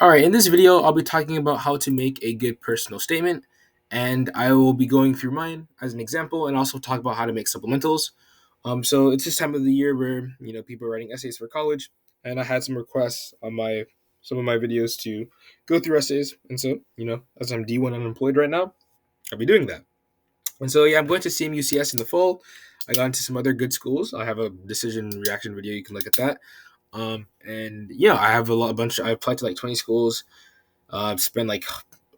All right, in this video, I'll be talking about how to make a good personal statement, and I will be going through mine as an example, and also talk about how to make supplementals. So it's this time of the year where people are writing essays for college, and I had some requests on my some of my videos to go through essays, and so as I'm D1 unemployed right now, I'll be doing that. And so yeah, I'm going to CMUCS in the fall. I got into some other good schools. I have a decision reaction video. You can look at that. And I have a bunch. I applied to like 20 schools. I've spent like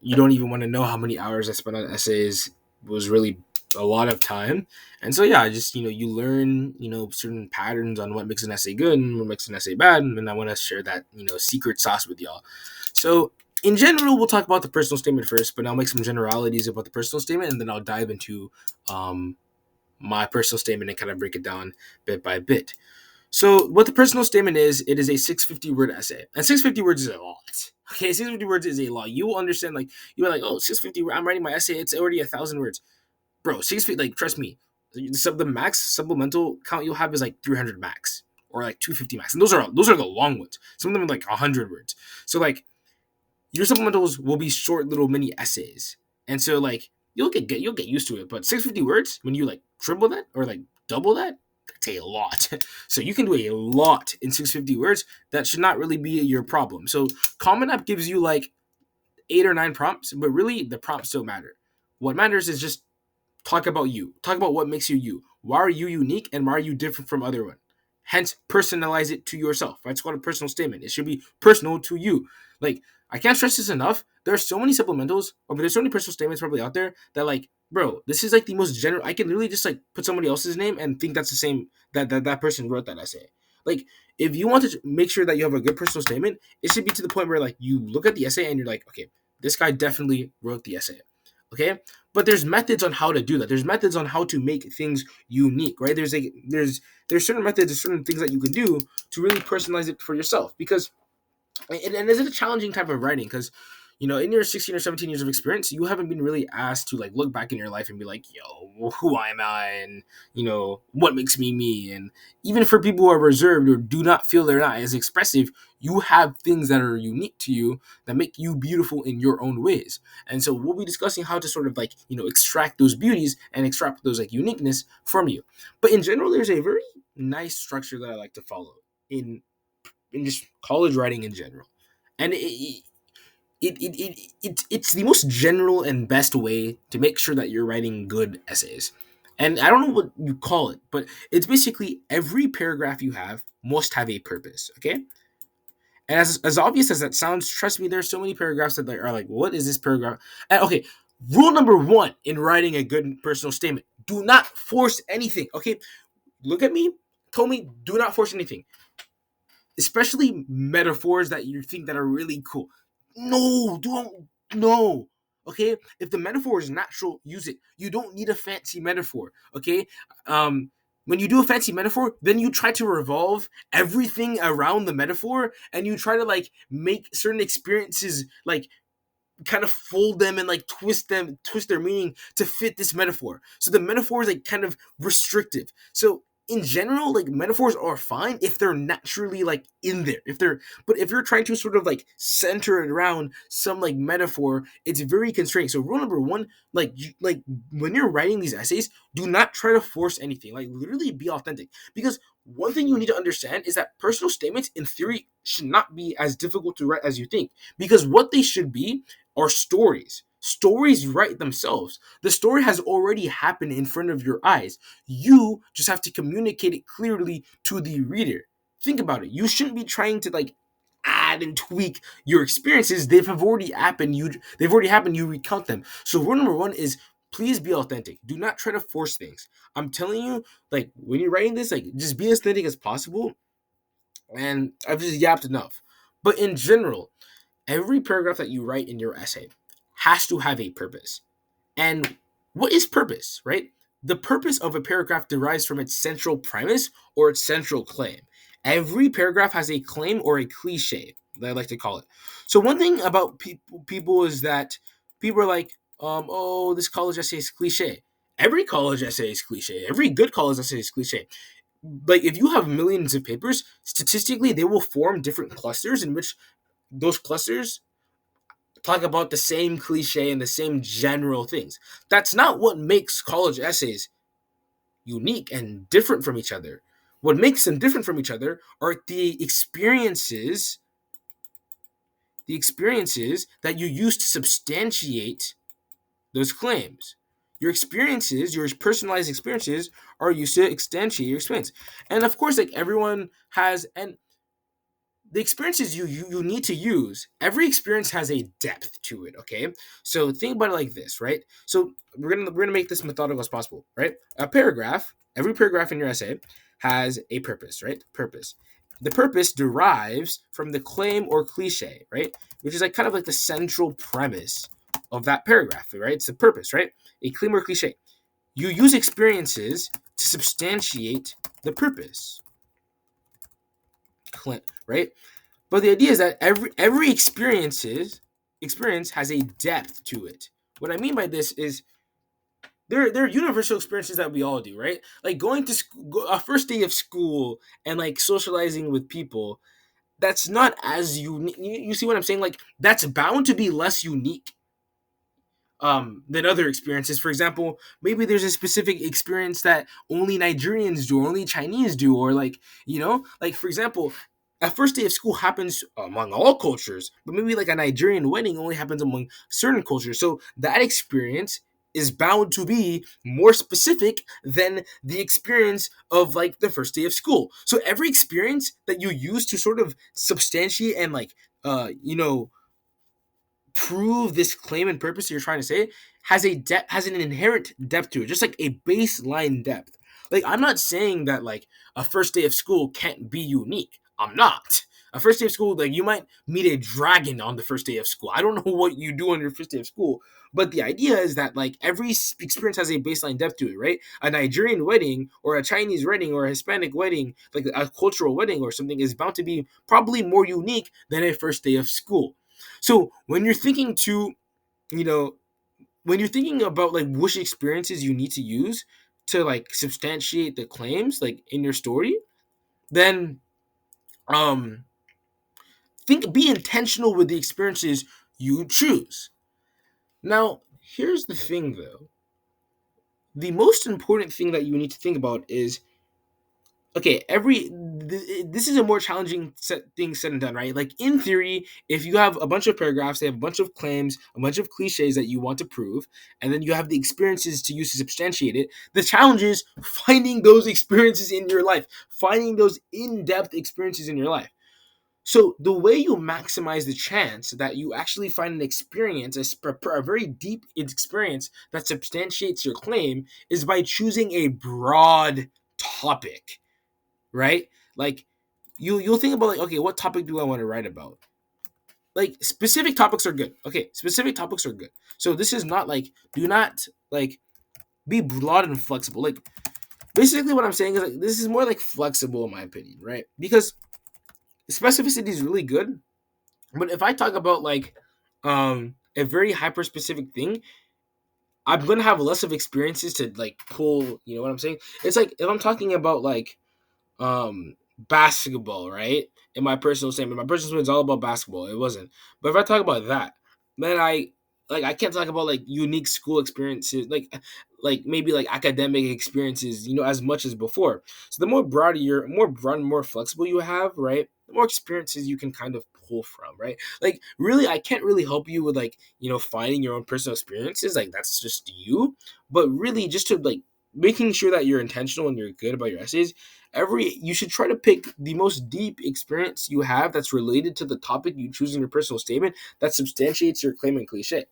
you don't even want to know how many hours I spent on essays. It was really a lot of time. And so yeah, I just you learn certain patterns on what makes an essay good and what makes an essay bad, and I want to share that secret sauce with y'all. So in general, we'll talk about the personal statement first, but I'll make some generalities about the personal statement, and then I'll dive into um, my personal statement and kind of break it down bit by bit. So what the personal statement is, it is a 650 word essay. And 650 words is a lot. Okay, 650 words is a lot. You will understand, like, you're like, oh, 650, I'm writing my essay, it's already 1,000 words. Bro, 650, like, trust me, the max supplemental count you'll have is like 300 max or like 250 max. And those are the long ones. Some of them are like 100 words. So, like, your supplementals will be short little mini essays. And so, like, you'll get used to it. But 650 words, when you, like, triple that or, like, double that, that's a lot. So you can do a lot in 650 words. That should not really be your problem. So Common App gives you like 8 or 9 prompts, but really the prompts don't matter. What matters is just talk about you. Talk about what makes you you. Why are you unique and why are you different from other one? Hence, personalize it to yourself. That's called a personal statement. It should be personal to you. Like, I can't stress this enough. There are so many supplementals, or there's so many personal statements probably out there that, like, bro, this is like the most general. I can literally just like put somebody else's name and think that's the same that person wrote that essay. Like, if you want to make sure that you have a good personal statement, it should be to the point where like you look at the essay and you're like, okay, this guy definitely wrote the essay. Okay, but there's methods on how to do that. There's methods on how to make things unique, right? There's certain methods, there's certain things that you can do to really personalize it for yourself. Because and is it a challenging type of writing? Because in your 16 or 17 years of experience, you haven't been really asked to like look back in your life and be like, yo, who am I, and what makes me me. And even for people who are reserved or do not feel they're not as expressive, you have things that are unique to you that make you beautiful in your own ways. And so we'll be discussing how to sort of like extract those beauties and extract those like uniqueness from you. But in general, there's a very nice structure that I like to follow in just college writing in general. And it's the most general and best way to make sure that you're writing good essays. And I don't know what you call it, but it's basically every paragraph you have must have a purpose. Okay. And as obvious as that sounds, trust me, there's so many paragraphs that are like, what is this paragraph? And okay, rule number one in writing a good personal statement: do not force anything. Okay, look at me, tell me, do not force anything, especially metaphors that you think that are really cool. No, don't. No. Okay, if the metaphor is natural, use it. You don't need a fancy metaphor. Okay, um when you do a fancy metaphor, then you try to revolve everything around the metaphor, and you try to like make certain experiences like kind of fold them and like twist their meaning to fit this metaphor. So the metaphor is like kind of restrictive. So in general, like metaphors are fine if they're naturally like in there. But if you're trying to sort of like center it around some like metaphor, it's very constraining. So rule number one, like when you're writing these essays, do not try to force anything. Like literally be authentic. Because one thing you need to understand is that personal statements in theory should not be as difficult to write as you think. Because what they should be are stories. Stories write themselves. The story has already happened in front of your eyes. You just have to communicate it clearly to the reader. Think about it. You shouldn't be trying to like add and tweak your experiences. They've already happened. You recount them. So rule number one is please be authentic. Do not try to force things. I'm telling you, like when you're writing this, like just be as authentic as possible. And I've just yapped enough. But in general, every paragraph that you write in your essay has to have a purpose. And what is purpose, right? The purpose of a paragraph derives from its central premise or its central claim. Every paragraph has a claim or a cliche, that I like to call it. So one thing about people is that people are like, oh, this college essay is cliche. Every college essay is cliche. Every good college essay is cliche. Like if you have millions of papers, statistically they will form different clusters in which those clusters talk about the same cliche and the same general things. That's not what makes college essays unique and different from each other. What makes them different from each other are the experiences that you use to substantiate those claims. Your experiences, your personalized experiences, are used to substantiate your experience. And of course, like everyone has, and the experiences you need to use, every experience has a depth to it. Okay, so think about it like this, right? So we're gonna make this methodical as possible, right? Every paragraph in your essay has a purpose, right? Purpose. The purpose derives from the claim or cliche, right? Which is like kind of like the central premise of that paragraph, right? It's the purpose, right? A claim or cliche. You use experiences to substantiate the purpose, right? But the idea is that every experience has a depth to it. What I mean by this is there are universal experiences that we all do, right? Like going to school, a first day of school, and like socializing with people. That's not as unique. You see what I'm saying? Like that's bound to be less unique than other experiences. For example, maybe there's a specific experience that only Nigerians do, or only Chinese do, or like like for example, a first day of school happens among all cultures, but maybe like a Nigerian wedding only happens among certain cultures. So that experience is bound to be more specific than the experience of like the first day of school. So every experience that you use to sort of substantiate and like prove this claim and purpose you're trying to say has an inherent depth to it, just like a baseline depth. Like I'm not saying that like a first day of school can't be unique. I'm not. A first day of school, like you might meet a dragon on the first day of school. I don't know what you do on your first day of school, but the idea is that like every experience has a baseline depth to it, right? A Nigerian wedding or a Chinese wedding or a Hispanic wedding, like a cultural wedding or something, is bound to be probably more unique than a first day of school. So when you're thinking to, you know, when you're thinking about like which experiences you need to use to like substantiate the claims like in your story, then um be intentional with the experiences you choose. Now, here's the thing though. The most important thing that you need to think about is okay, this is a more challenging thing said and done, right? Like in theory, if you have a bunch of paragraphs, they have a bunch of claims, a bunch of cliches that you want to prove, and then you have the experiences to use to substantiate it. The challenge is finding those experiences in your life, finding those in-depth experiences in your life. So the way you maximize the chance that you actually find an experience, a very deep experience that substantiates your claim, is by choosing a broad topic, right? Like you'll think about like, okay, what topic do I want to write about? Like specific topics are good. Okay, specific topics are good. So this is not like do not like be broad and flexible. Like basically what I'm saying is like this is more like flexible in my opinion, right? Because specificity is really good, but if I talk about like a very hyper specific thing, I'm gonna have less of experiences to like pull. You know what I'm saying? It's like if I'm talking about like basketball, right? In my personal statement, my personal statement is all about basketball. It wasn't. But if I talk about that, then I can't talk about like unique school experiences, like maybe like academic experiences, as much as before. So the more broad and more flexible you have, right? The more experiences you can kind of pull from, right? Like really, I can't really help you with like, finding your own personal experiences. Like that's just you. But really just to like making sure that you're intentional and you're good about your essays, you should try to pick the most deep experience you have that's related to the topic you choose in your personal statement that substantiates your claim and cliche.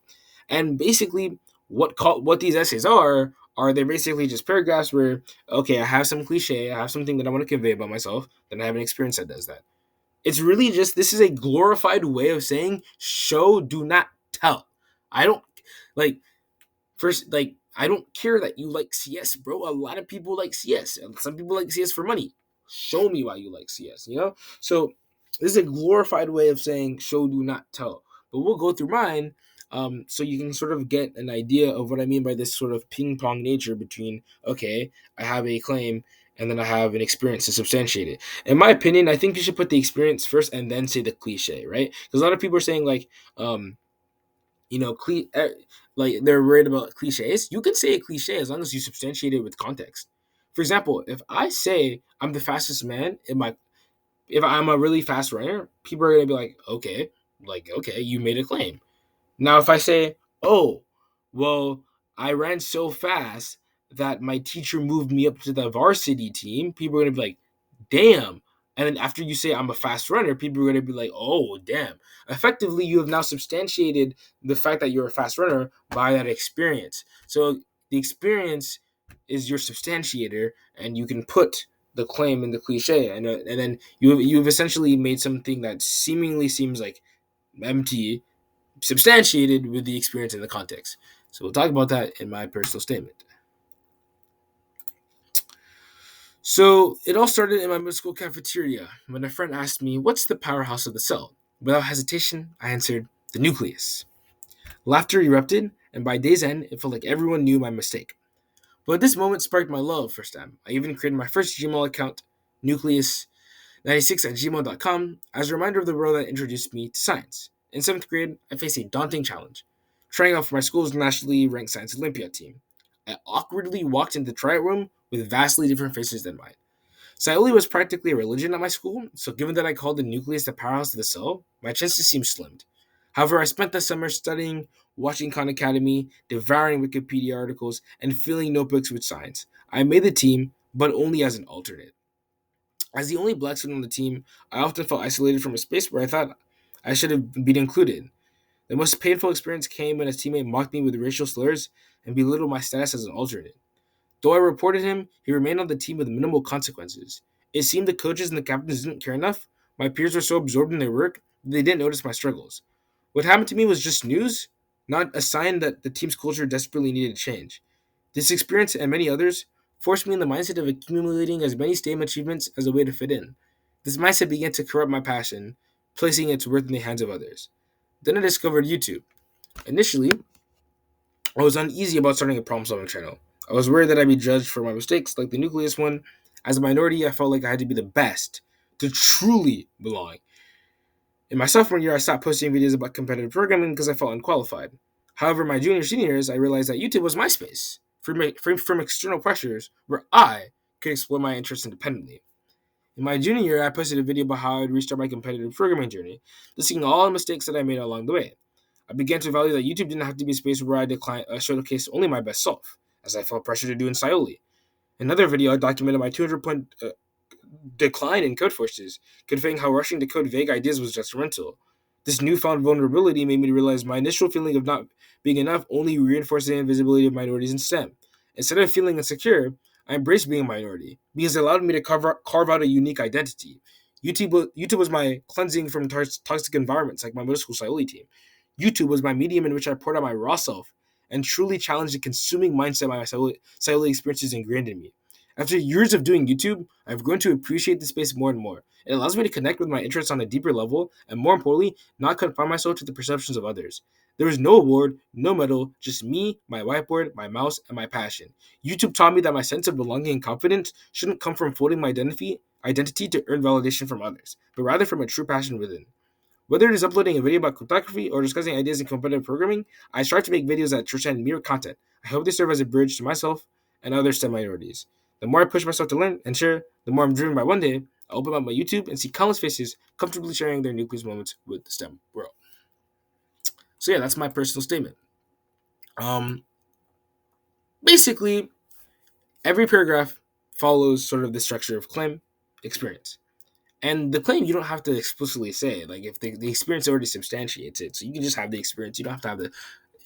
And basically what these essays are they basically just paragraphs where, okay, I have some cliche, I have something that I want to convey about myself, then I have an experience that does that. It's really just, this is a glorified way of saying show, do not tell. I don't like First, like, I don't care that you like CS, bro. A lot of people like CS, and some people like CS for money. Show me why you like CS. So this is a glorified way of saying show, do not tell. But we'll go through mine, so you can sort of get an idea of what I mean by this sort of ping pong nature between, okay, I have a claim and then I have an experience to substantiate it. In my opinion, I think you should put the experience first and then say the cliche, right? Because a lot of people are saying like, you know, like they're worried about cliches. You can say a cliche as long as you substantiate it with context. For example, if I say I'm the fastest man in my, if I'm a really fast runner, people are gonna be like, okay, you made a claim. Now, if I say, oh, well, I ran so fast that my teacher moved me up to the varsity team, people are going to be like, damn. And then after you say I'm a fast runner, people are going to be like, oh, damn. Effectively, you have now substantiated the fact that you're a fast runner by that experience. So the experience is your substantiator, and you can put the claim in the cliche. And then you've essentially made something that seemingly seems like empty substantiated with the experience and the context. So we'll talk about that in my personal statement. So it all started in my middle school cafeteria when a friend asked me, "What's the powerhouse of the cell?" Without hesitation, I answered, "The nucleus." Laughter erupted, and by day's end, it felt like everyone knew my mistake. But this moment sparked my love for STEM. I even created my first Gmail account, nucleus96 at gmail.com, as a reminder of the world that introduced me to science. In 7th grade, I faced a daunting challenge, trying out for my school's nationally ranked science Olympiad team. I awkwardly walked into the tryout room with vastly different faces than mine. Scioli was practically a religion at my school, so given that I called the nucleus the powerhouse of the cell, my chances seemed slimmed. However, I spent the summer studying, watching Khan Academy, devouring Wikipedia articles, and filling notebooks with science. I made the team, but only as an alternate. As the only black student on the team, I often felt isolated from a space where I thought I should have been included. The most painful experience came when a teammate mocked me with racial slurs and belittled my status as an alternate. Though I reported him, he remained on the team with minimal consequences. It seemed the coaches and the captains didn't care enough. My peers were so absorbed in their work that they didn't notice my struggles. What happened to me was just news, not a sign that the team's culture desperately needed to change. This experience and many others forced me in the mindset of accumulating as many STEM achievements as a way to fit in. This mindset began to corrupt my passion, placing its worth in the hands of others. Then I discovered YouTube. Initially, I was uneasy about starting a problem solving channel. I was worried that I'd be judged for my mistakes, like the nucleus one. As a minority, I felt like I had to be the best to truly belong. In my sophomore year, I stopped posting videos about competitive programming because I felt unqualified. However, my junior senior years, I realized that YouTube was my space, from external pressures, where I could explore my interests independently. In my junior year, I posted a video about how I'd restart my competitive programming journey, listing all the mistakes that I made along the way. I began to value that YouTube didn't have to be a space where I showcase only my best self, as I felt pressure to do in Scioli. In another video, I documented my 200-point decline in code forces, conveying how rushing to code vague ideas was detrimental. This newfound vulnerability made me realize my initial feeling of not being enough only reinforced the invisibility of minorities in STEM. Instead of feeling insecure, I embraced being a minority because it allowed me to carve out a unique identity. YouTube was my cleansing from toxic environments like my middle school Scioli team. YouTube was my medium in which I poured out my raw self and truly challenged the consuming mindset my Scioli experiences ingrained in me. After years of doing YouTube, I've grown to appreciate the space more and more. It allows me to connect with my interests on a deeper level, and more importantly, not confine myself to the perceptions of others. There is no award, no medal, just me, my whiteboard, my mouse, and my passion. YouTube taught me that my sense of belonging and confidence shouldn't come from folding my identity to earn validation from others, but rather from a true passion within. Whether it is uploading a video about cryptography or discussing ideas in competitive programming, I strive to make videos that transcend mere content. I hope they serve as a bridge to myself and other STEM minorities. The more I push myself to learn and share, the more I'm driven by one day I'll open up my YouTube and see countless faces comfortably sharing their nucleus moments with the STEM world. So yeah, that's my personal statement. Um, Basically, every paragraph follows sort of the structure of claim, experience. And the claim you don't have to explicitly say, like if the experience already substantiates it, so you can just have the experience. You don't have to have the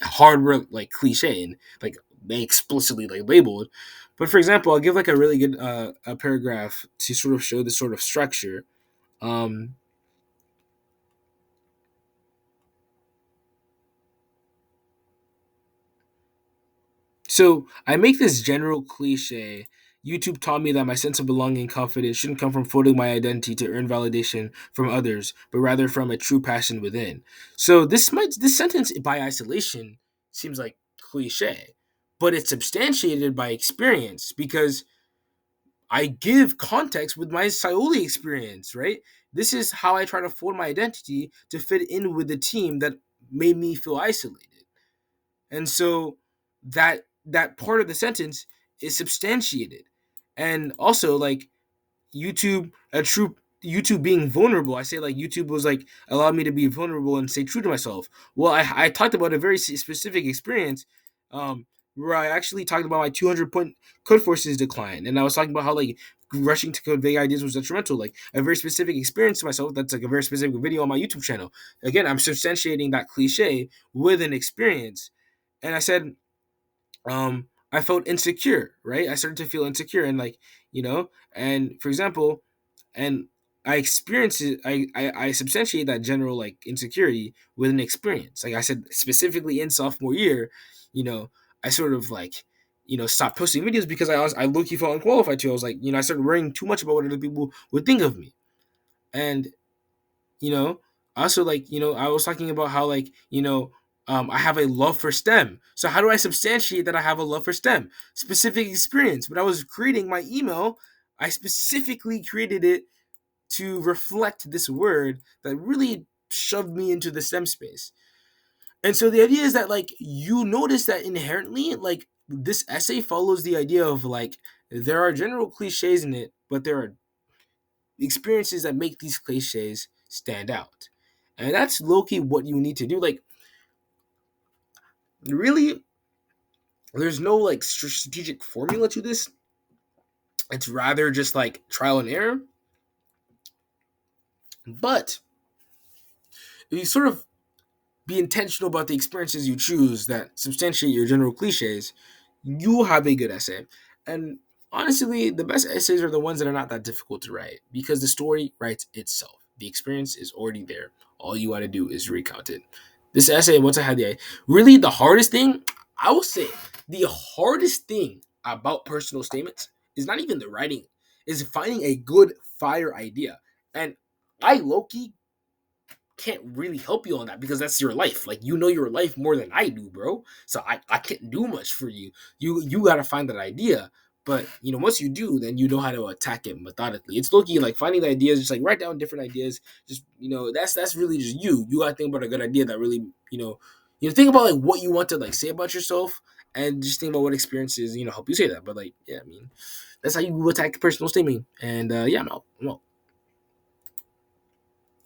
hard like cliche and like they explicitly like labeled. But for example, I'll give like a really good a paragraph to sort of show the sort of structure. Um, So I make this general cliche. YouTube taught me that my sense of belonging and confidence shouldn't come from folding my identity to earn validation from others, but rather from a true passion within. So this sentence by isolation seems like cliche, but it's substantiated by experience because I give context with my Saioli experience, right? This is how I try to form my identity to fit in with the team that made me feel isolated. And so that part of the sentence is substantiated. And also, like, YouTube, a true YouTube being vulnerable. I say, like, YouTube was like allowed me to be vulnerable and stay true to myself. Well, I talked about a very specific experience, um, where I actually talked about my 200 point code forces decline, and I was talking about how, like, rushing to code vague ideas was detrimental. Like, a very specific experience to myself. That's like a very specific video on my YouTube channel. Again, I'm substantiating that cliche with an experience, and I said, I felt insecure, right? I started to feel insecure, and, like, and for example, and I experienced it. I substantiate that general, like, insecurity with an experience. Like I said, specifically in sophomore year, you know, I sort of, like, stopped posting videos because I low-key felt unqualified to. I was like, I started worrying too much about what other people would think of me. And you know also, like, I was talking about how, like, I have a love for STEM. So how do I substantiate that I have a love for STEM? Specific experience. When I was creating my email, I specifically created it to reflect this word that really shoved me into the STEM space. And so the idea is that, like, you notice that inherently, like, this essay follows the idea of, like, there are general cliches in it, but there are experiences that make these cliches stand out. And that's low-key what you need to do. Like, really, there's no, like, strategic formula to this. It's rather just like trial and error. But if you sort of be intentional about the experiences you choose that substantiate your general cliches, you'll have a good essay. And honestly, the best essays are the ones that are not that difficult to write because the story writes itself. The experience is already there. All you got to do is recount it. This essay, once I had really the hardest thing, I will say, the hardest thing about personal statements is not even the writing, is finding a good fire idea. And I low key can't really help you on that because that's your life. Like, you know your life more than I do, bro. So I can't do much for you. You gotta find that idea. But once you do, then you know how to attack it methodically. It's low-key like finding the ideas, just like write down different ideas. Just that's really just you. You gotta think about a good idea that really, think about, like, what you want to, like, say about yourself, and just think about what experiences help you say that. But, like, yeah, I mean, that's how you attack personal statement. And yeah, I'm out.